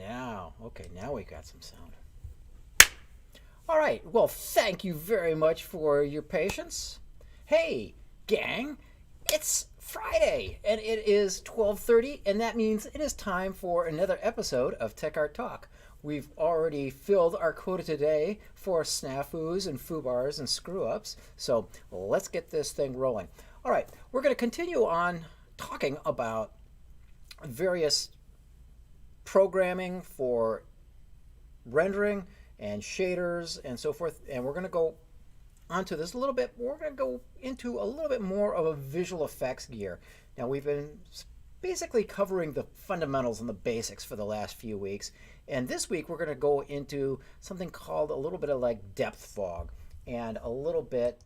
Okay, now we got some sound. All right, well, thank you very much for your patience. Hey, gang, it's Friday and it is 12:30, and that means it is time for another episode of Tech Art Talk. We've already filled our quota today for snafus and foobars and screw ups, so let's get this thing rolling. All right, we're going to continue on talking about various programming for rendering and shaders and so forth, and we're going to go onto this a little bit. We're going to go into a little bit more of a visual effects gear. Now, we've been basically covering the fundamentals and the basics for the last few weeks, and this week we're going to go into something called a little bit of like depth fog and a little bit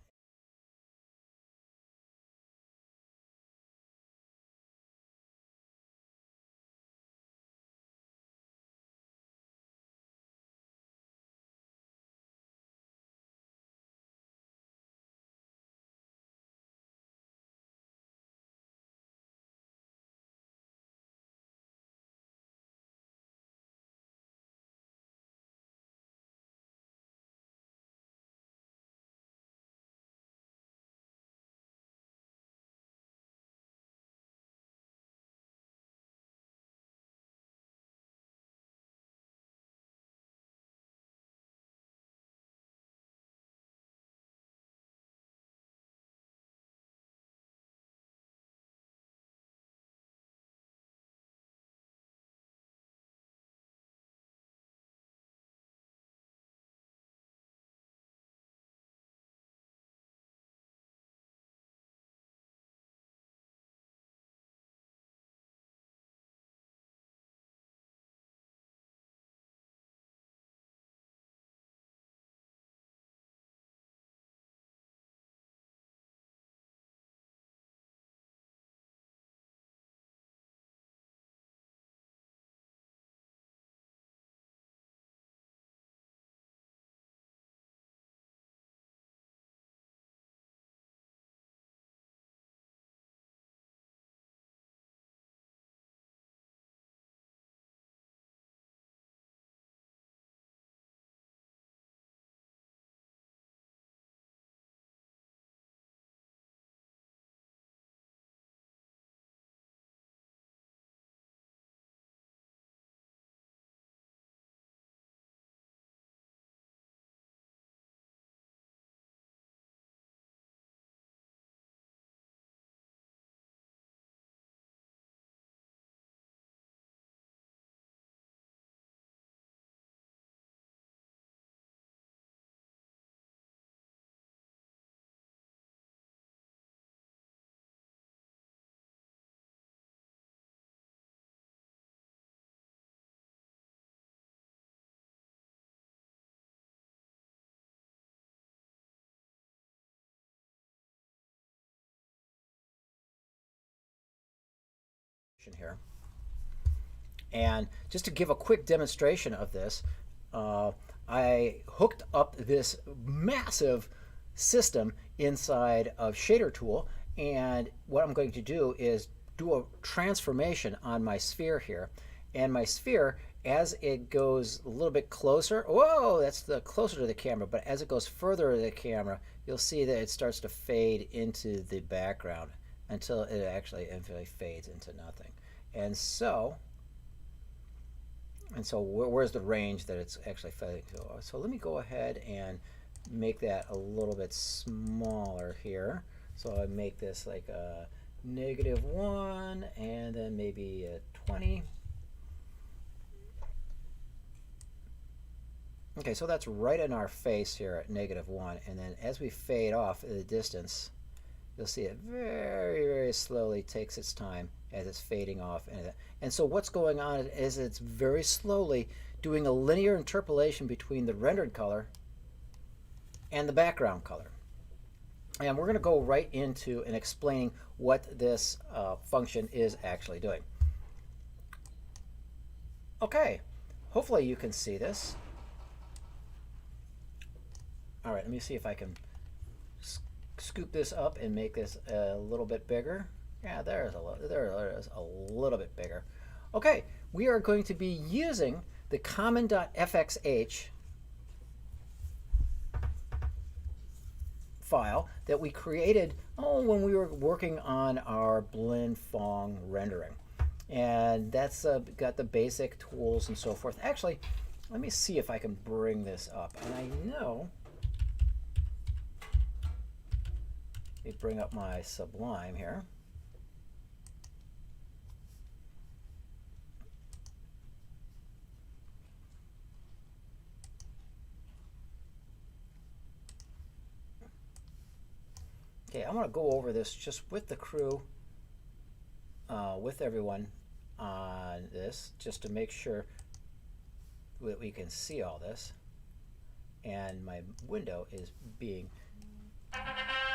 here. And just to give a quick demonstration of this, I hooked up this massive system inside of Shader Tool, and what I'm going to do is do a transformation on my sphere here. And my sphere, as it goes a little bit closer, whoa, that's the closer to the camera, but as it goes further to the camera, you'll see that it starts to fade into the background until it actually fades into nothing. And so where's the range that it's actually fading to? So let me go ahead and make that a little bit smaller here. So I make this like a -1 and then maybe a 20. Okay, so that's right in our face here at -1, and then as we fade off in the distance, you'll see it very, very slowly takes its time as it's fading off. And so what's going on is it's very slowly doing a linear interpolation between the rendered color and the background color. And we're going to go right into and explaining what this function is actually doing. Okay, hopefully you can see this. All right, let me see if I can scoop this up and make this a little bit bigger. Yeah, there is a little bit bigger. Okay, we are going to be using the common.fxh file that we created when we were working on our blend Phong rendering. And that's got the basic tools and so forth. Actually, let me see if I can bring this up. And I know, let me bring up my Sublime here. Okay, I'm going to go over this just with the crew, with everyone on this, just to make sure that we can see all this. And my window is being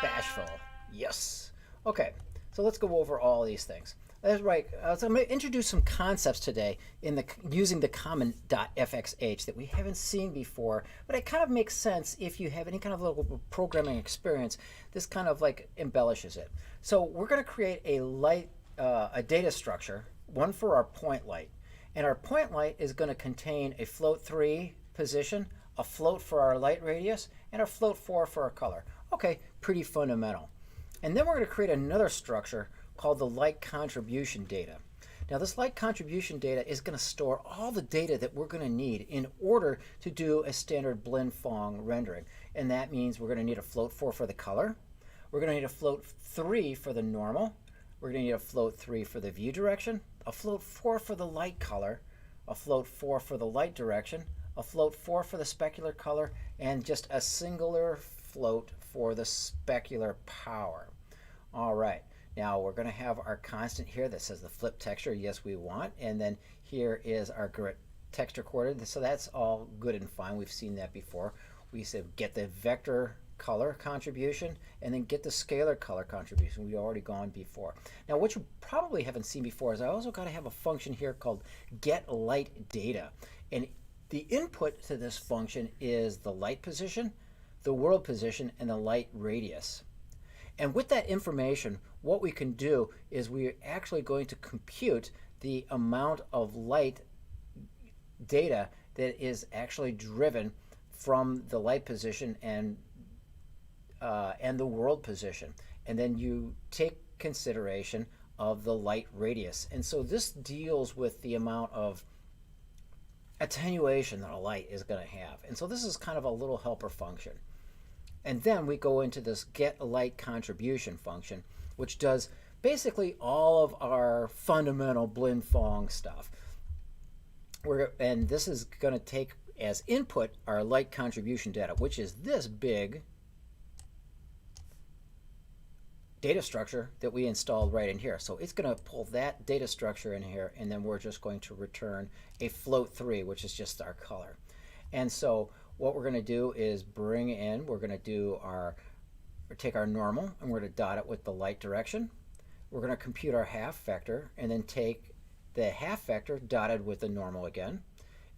bashful. Yes. Okay, so let's go over all these things. That's right. So I'm going to introduce some concepts today in using the common.fxh that we haven't seen before, but it kind of makes sense if you have any kind of little programming experience. This kind of like embellishes it. So we're going to create a data structure, one for our point light, and our point light is going to contain a float 3 position, a float for our light radius, and a float 4 for our color. Okay, pretty fundamental. And then we're going to create another structure called the light contribution data. Now this light contribution data is going to store all the data that we're going to need in order to do a standard blend Phong rendering. And that means we're going to need a float 4 for the color. We're going to need a float 3 for the normal. We're going to need a float 3 for the view direction, a float 4 for the light color, a float 4 for the light direction, a float 4 for the specular color, and just a singular float for the specular power. All right. Now we're going to have our constant here that says the flip texture, yes we want, and then here is our grit texture coordinate. So that's all good and fine. We've seen that before. We said get the vector color contribution and then get the scalar color contribution. We've already gone before. Now what you probably haven't seen before is I also got to have a function here called get light data. And the input to this function is the light position, the world position, and the light radius. And with that information, what we can do is we're actually going to compute the amount of light data that is actually driven from the light position and the world position. And then you take consideration of the light radius. And so this deals with the amount of attenuation that a light is going to have. And so this is kind of a little helper function. And then we go into this get light contribution function, which does basically all of our fundamental blend Phong stuff. And this is going to take as input our light contribution data, which is this big data structure that we installed right in here. So it's going to pull that data structure in here, and then we're just going to return a float 3, which is just our color. And so what we're going to do is bring in, we're going to do take our normal, and we're going to dot it with the light direction. We're going to compute our half vector, and then take the half vector dotted with the normal again.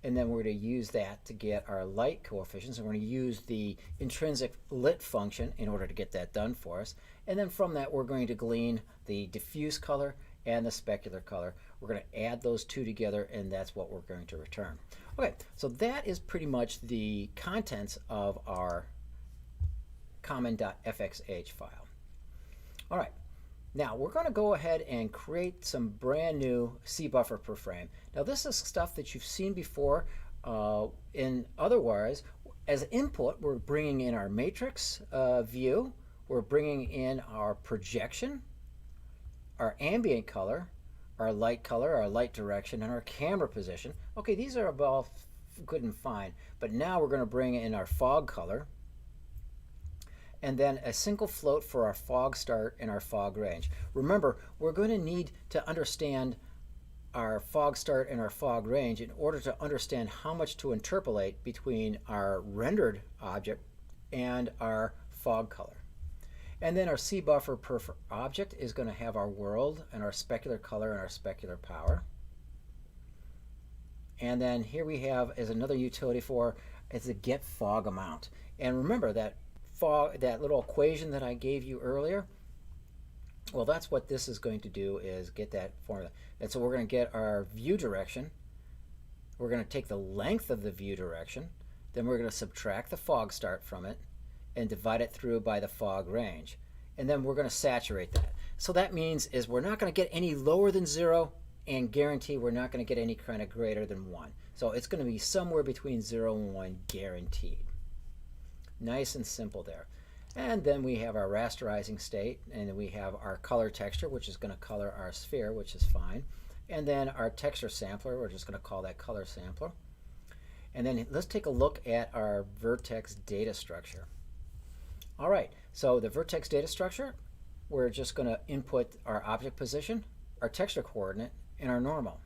And then we're going to use that to get our light coefficients. And we're going to use the intrinsic lit function in order to get that done for us. And then from that, we're going to glean the diffuse color and the specular color. We're going to add those two together, and that's what we're going to return. Okay, so that is pretty much the contents of our common.fxh file. All right, now we're going to go ahead and create some brand new CBufferPerFrame. Now this is stuff that you've seen before. In otherwise, as input, we're bringing in our matrix view, we're bringing in our projection, our ambient color, our light color, our light direction, and our camera position. Okay, these are all good and fine, but now we're going to bring in our fog color, and then a single float for our fog start and our fog range. Remember, we're going to need to understand our fog start and our fog range in order to understand how much to interpolate between our rendered object and our fog color. And then our CBufferPerFrame object is going to have our world and our specular color and our specular power. And then here we have as another utility for is the get fog amount. And remember that fog, that little equation that I gave you earlier, Well, that's what this is going to do, is get that formula. And so we're going to get our view direction. We're going to take the length of the view direction. Then we're going to subtract the fog start from it and divide it through by the fog range. And then we're going to saturate that. So that means is we're not going to get any lower than 0, and guarantee we're not going to get any kind of greater than 1. So it's going to be somewhere between 0 and 1 guaranteed. Nice and simple there. And then we have our rasterizing state, and then we have our color texture, which is going to color our sphere, which is fine. And then our texture sampler, we're just going to call that color sampler. And then let's take a look at our vertex data structure. All right, so the vertex data structure, we're just going to input our object position, our texture coordinate, and our normal.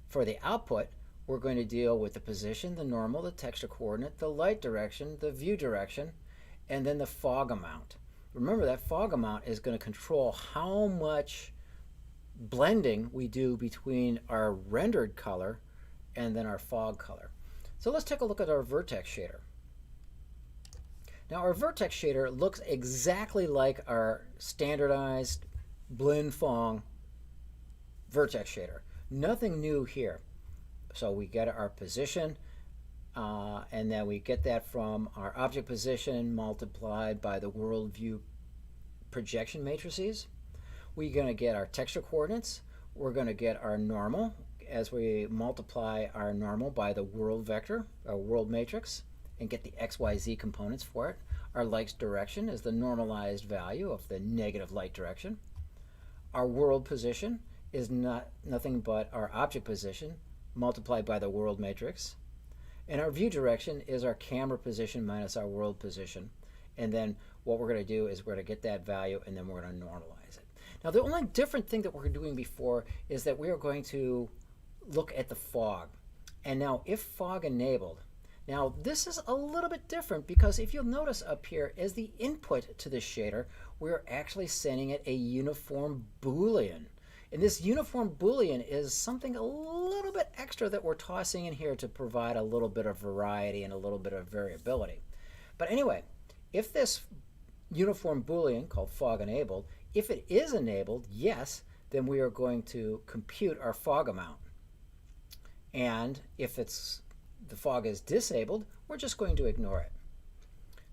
For the output, we're going to deal with the position, the normal, the texture coordinate, the light direction, the view direction, and then the fog amount. Remember, that fog amount is going to control how much blending we do between our rendered color and then our fog color. So let's take a look at our vertex shader. Now, our vertex shader looks exactly like our standardized blend Phong vertex shader. Nothing new here. So we get our position, and then we get that from our object position multiplied by the world view projection matrices. We're going to get our texture coordinates. We're going to get our normal as we multiply our normal by the world vector, our world matrix, and get the XYZ components for it. Our light direction is the normalized value of the negative light direction. Our world position is nothing but our object position multiplied by the world matrix. And our view direction is our camera position minus our world position. And then what we're going to do is we're going to get that value, and then we're going to normalize it. Now, the only different thing that we're doing before is that we are going to look at the fog. And now, if fog enabled, now this is a little bit different, because if you'll notice up here, as the input to this shader, we're actually sending it a uniform Boolean. And this uniform Boolean is something a little bit extra that we're tossing in here to provide a little bit of variety and a little bit of variability. But anyway, if this uniform Boolean, called fog enabled, if it is enabled, yes, then we are going to compute our fog amount. And if the fog is disabled, we're just going to ignore it.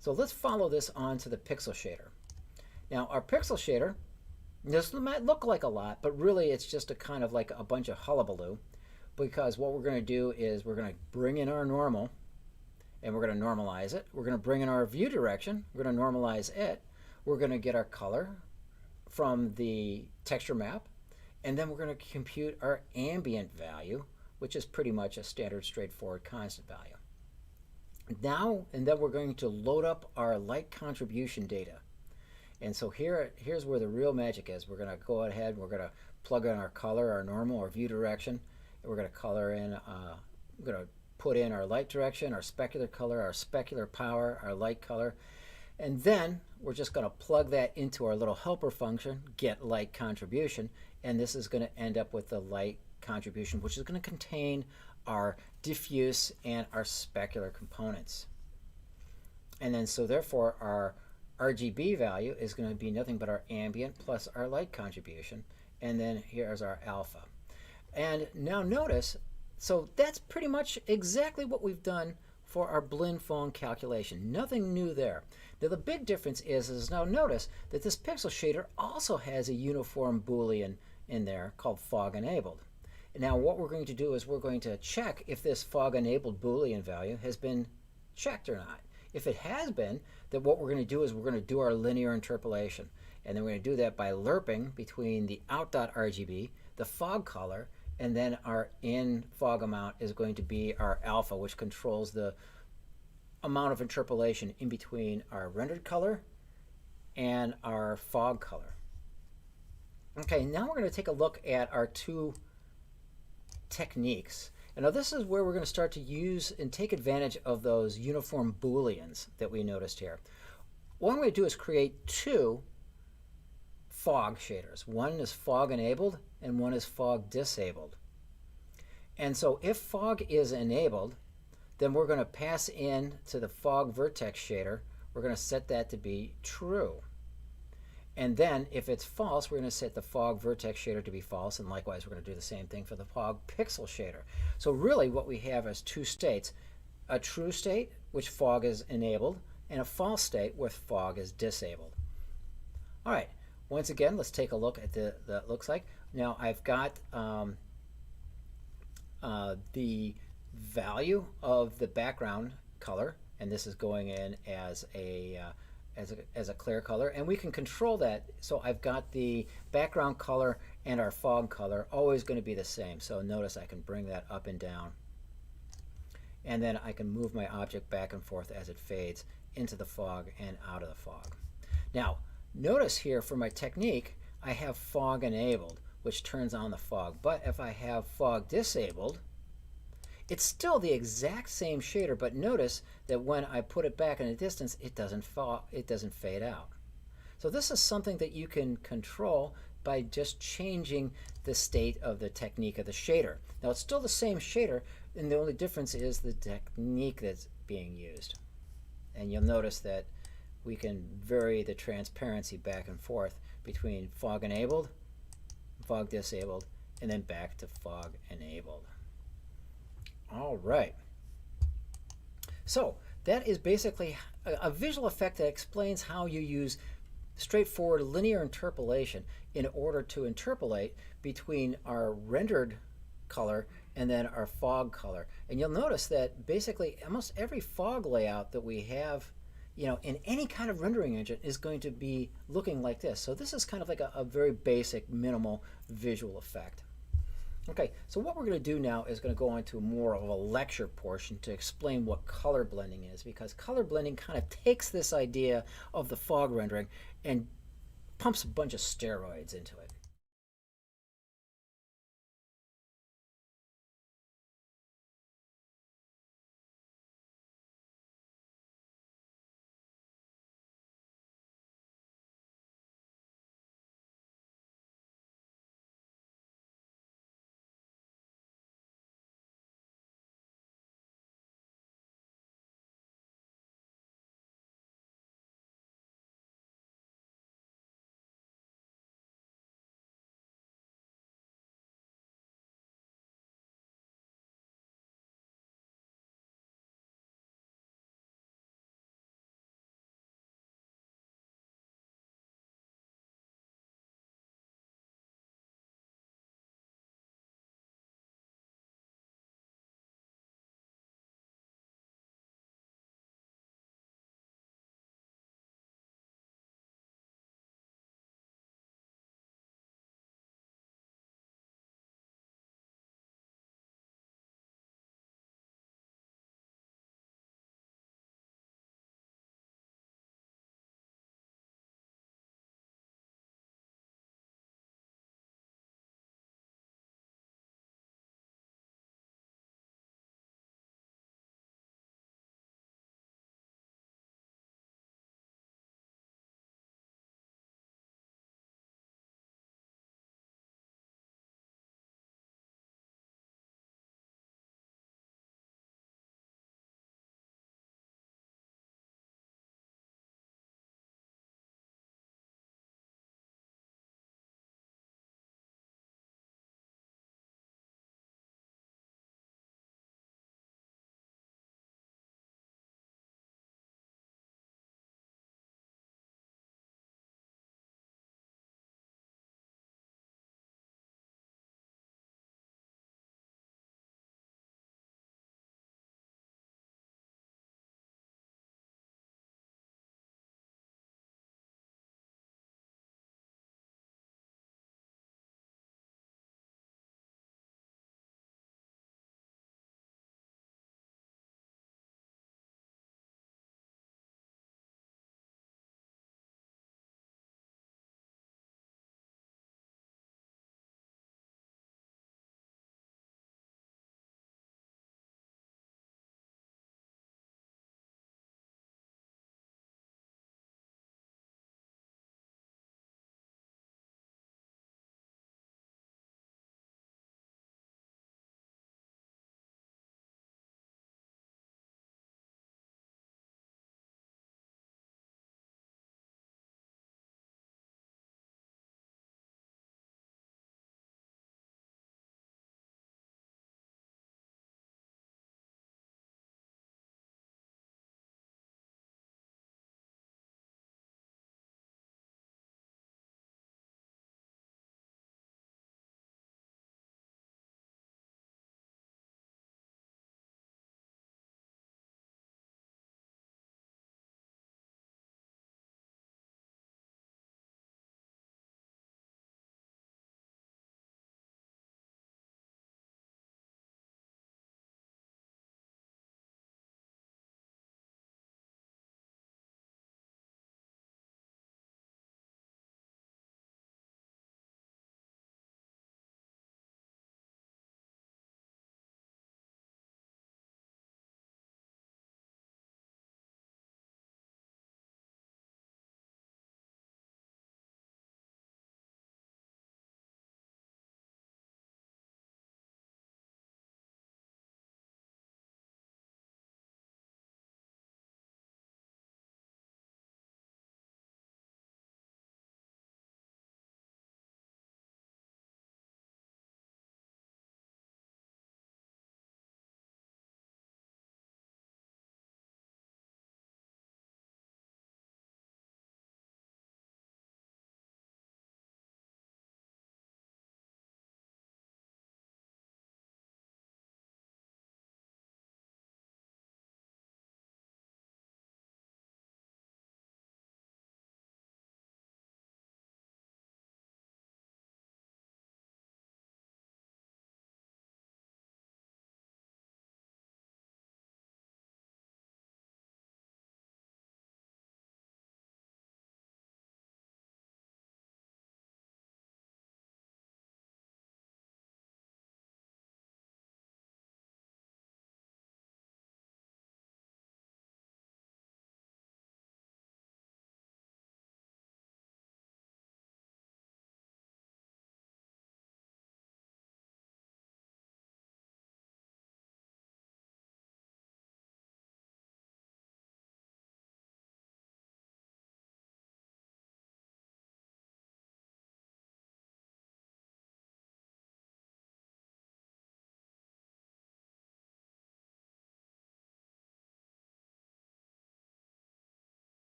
So let's follow this on to the pixel shader. Now, our pixel shader, this might look like a lot, but really it's just a kind of like a bunch of hullabaloo, because what we're going to do is we're going to bring in our normal, and we're going to normalize it. We're going to bring in our view direction. We're going to normalize it. We're going to get our color from the texture map, and then we're going to compute our ambient value, which is pretty much a standard straightforward constant value. Now, and then we're going to load up our light contribution data. And so here's where the real magic is. We're going to go ahead and we're going to plug in our color, our normal, our view direction. And we're going to color in, we're going to put in our light direction, our specular color, our specular power, our light color. And then we're just going to plug that into our little helper function, get light contribution. And this is going to end up with the light contribution, which is going to contain our diffuse and our specular components. And then so therefore our RGB value is going to be nothing but our ambient plus our light contribution. And then here's our alpha. And now notice, so that's pretty much exactly what we've done for our blend Phong calculation. Nothing new there. Now the big difference is now notice that this pixel shader also has a uniform Boolean in there called fog enabled. Now what we're going to do is we're going to check if this fog enabled Boolean value has been checked or not. If it has been, then what we're going to do is we're going to do our linear interpolation. And then we're going to do that by lerping between the out.rgb, the fog color, and then our in fog amount is going to be our alpha, which controls the amount of interpolation in between our rendered color and our fog color. Okay, now we're going to take a look at our two techniques. And now this is where we're going to start to use and take advantage of those uniform Booleans that we noticed here. What I'm going to do is create two fog shaders. One is fog enabled and one is fog disabled. And so if fog is enabled, then we're going to pass in to the fog vertex shader. We're going to set that to be true. And then if it's false, we're going to set the fog vertex shader to be false, and likewise we're going to do the same thing for the fog pixel shader. So really what we have is two states: a true state, which fog is enabled, and a false state, where fog is disabled. All right, once again, let's take a look at that looks like. Now I've got the value of the background color, and this is going in as a clear color, and we can control that. So I've got the background color and our fog color always going to be the same. So notice I can bring that up and down, and then I can move my object back and forth as it fades into the fog and out of the fog. Now notice here for my technique, I have fog enabled, which turns on the fog. But if I have fog disabled, it's still the exact same shader, but notice that when I put it back in a distance, it doesn't fade out. So this is something that you can control by just changing the state of the technique of the shader. Now it's still the same shader, and the only difference is the technique that's being used. And you'll notice that we can vary the transparency back and forth between fog enabled, fog disabled, and then back to fog enabled. All right. So that is basically a visual effect that explains how you use straightforward linear interpolation in order to interpolate between our rendered color and then our fog color. And you'll notice that basically almost every fog layout that we have, in any kind of rendering engine is going to be looking like this. So this is kind of like a very basic, minimal visual effect. Okay, so what we're going to do now is going to go on to more of a lecture portion to explain what color blending is, because color blending kind of takes this idea of the fog rendering and pumps a bunch of steroids into it.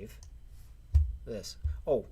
save this. Oh,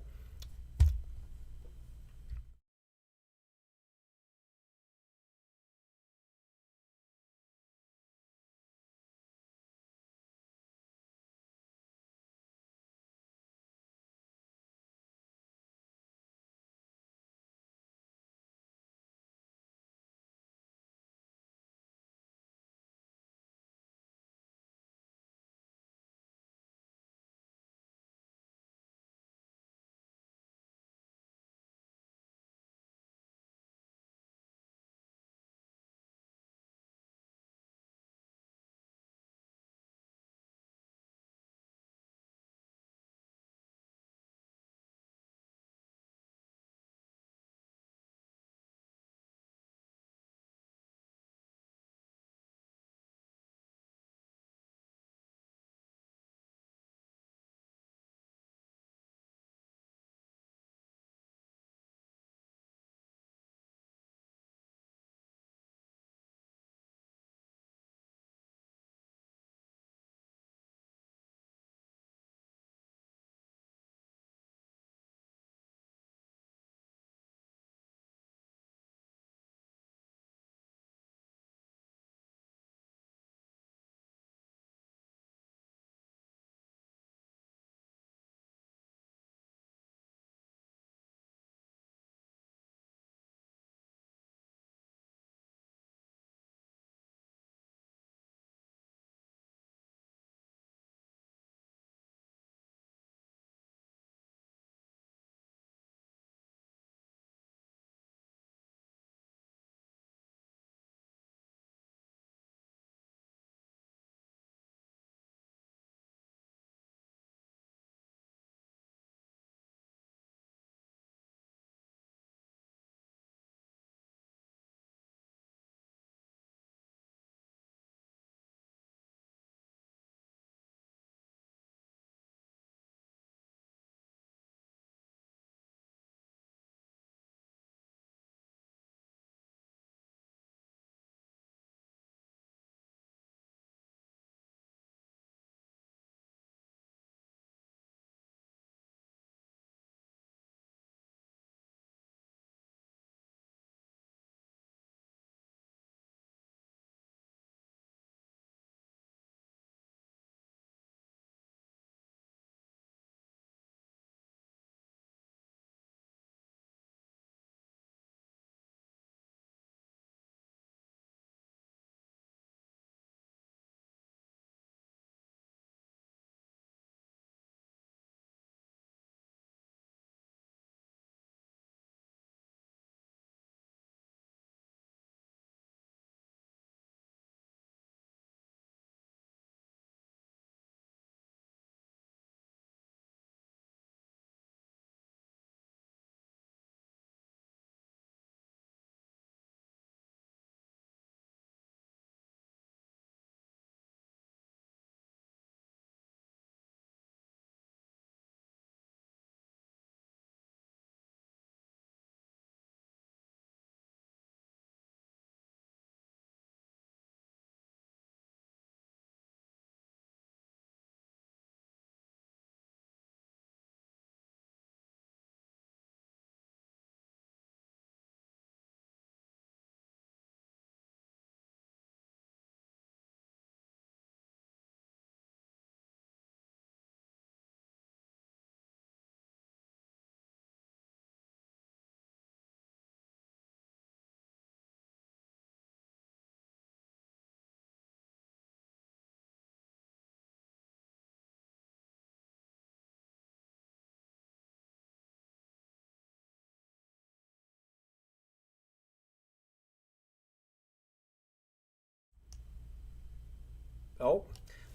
oh,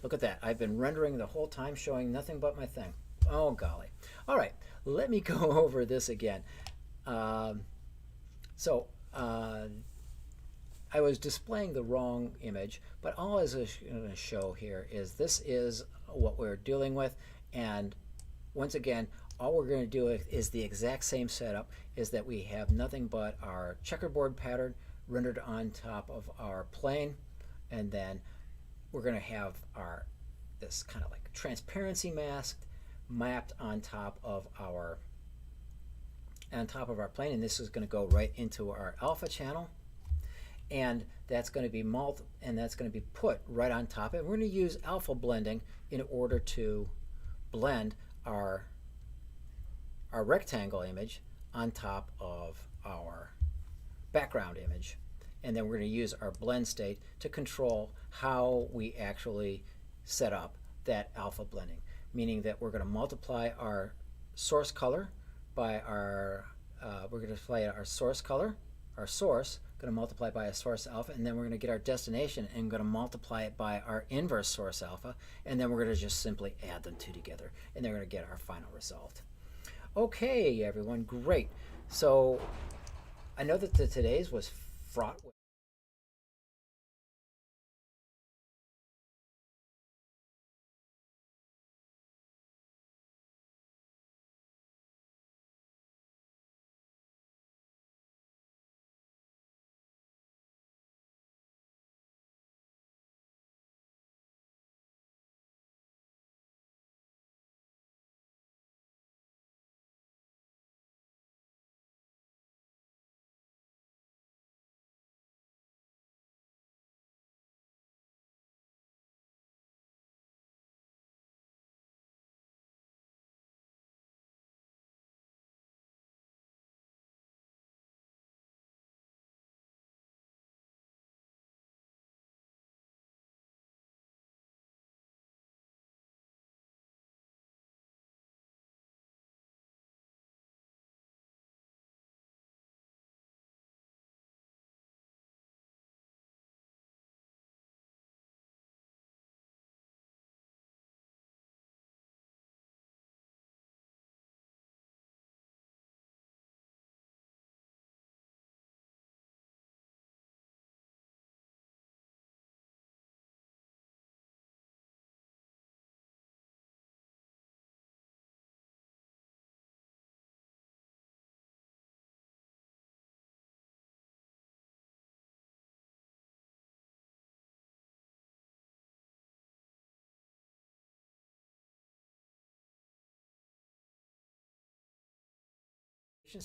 look at that. I've been rendering the whole time showing nothing but my thing. Oh, golly. All right, let me go over this again. Um, so I was displaying the wrong image, but all I was going to show here is this is what we're dealing with. And once again, all we're going to do is the exact same setup, is that we have nothing but our checkerboard pattern rendered on top of our plane, and then we're going to have our this kind of like transparency masked mapped on top of our plane, and this is going to go right into our alpha channel, and that's going to be put right on top. And we're going to use alpha blending in order to blend our rectangle image on top of our background image. And then we're going to use our blend state to control how we actually set up that alpha blending, meaning that we're going to multiply our source color by our source color, our source, going to multiply by a source alpha, and then we're going to get our destination and going to multiply it by our inverse source alpha, and then we're going to just simply add them two together, and they're going to get our final result. Okay, everyone, great. So I know that today's was fraught with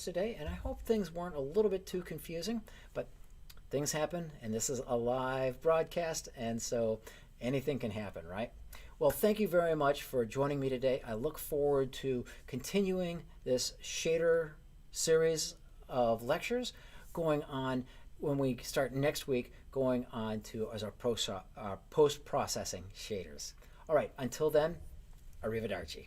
today, and I hope things weren't a little bit too confusing, but things happen, and this is a live broadcast, and so anything can happen, right? Well, thank you very much for joining me today. I look forward to continuing this shader series of lectures going on when we start next week, going on to as our post-processing shaders. All right, until then, arrivederci.